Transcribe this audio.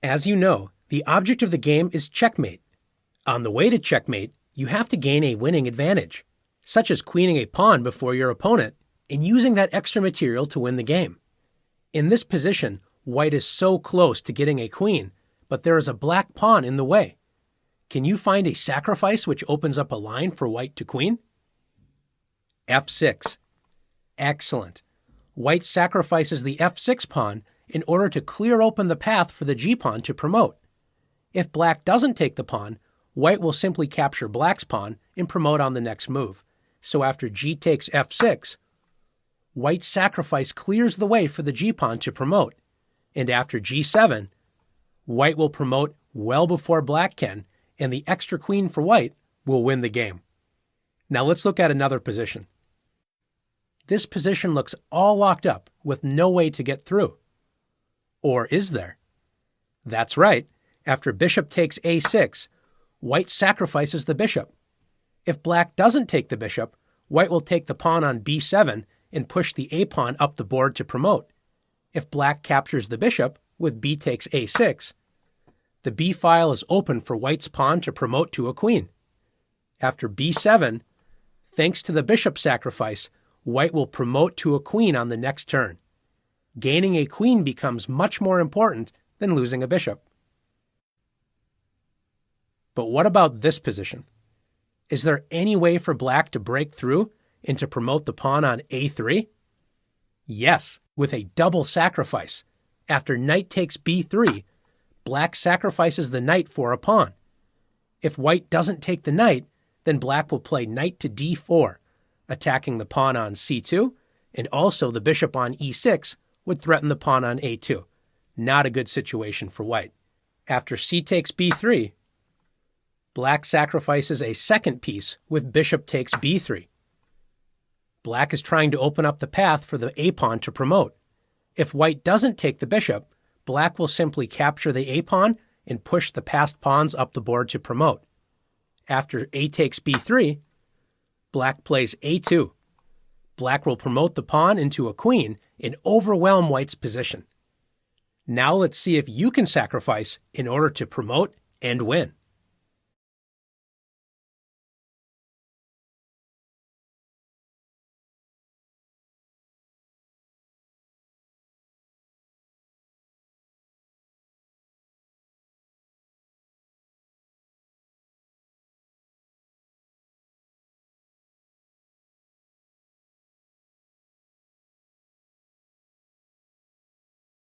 As you know, the object of the game is checkmate. On the way to checkmate, you have to gain a winning advantage, such as queening a pawn before your opponent and using that extra material to win the game. In this position, white is so close to getting a queen, but there is a black pawn in the way. Can you find a sacrifice which opens up a line for white to queen? f6. Excellent. White sacrifices the f6 pawn in order to clear open the path for the g-pawn to promote. If black doesn't take the pawn, white will simply capture black's pawn and promote on the next move. So after g takes f6, white's sacrifice clears the way for the g-pawn to promote. And after g7, white will promote well before black can, and the extra queen for white will win the game. Now let's look at another position. This position looks all locked up with no way to get through. Or is there? That's right. After bishop takes a6, white sacrifices the bishop. If black doesn't take the bishop, white will take the pawn on b7 and push the a-pawn up the board to promote. If black captures the bishop with b takes a6, the b file is open for white's pawn to promote to a queen. After b7, thanks to the bishop sacrifice, white will promote to a queen on the next turn. Gaining a queen becomes much more important than losing a bishop. But what about this position? Is there any way for black to break through and to promote the pawn on a3? Yes, with a double sacrifice. After knight takes b3, black sacrifices the knight for a pawn. If white doesn't take the knight, then black will play knight to d4, attacking the pawn on c2, and also the bishop on e6 would threaten the pawn on a2. Not a good situation for white. After c takes b3, black sacrifices a second piece with bishop takes b3. Black is trying to open up the path for the a-pawn to promote. If white doesn't take the bishop, black will simply capture the a-pawn and push the passed pawns up the board to promote. After a takes b3, black plays a2. Black will promote the pawn into a queen and overwhelm white's position. Now let's see if you can sacrifice in order to promote and win.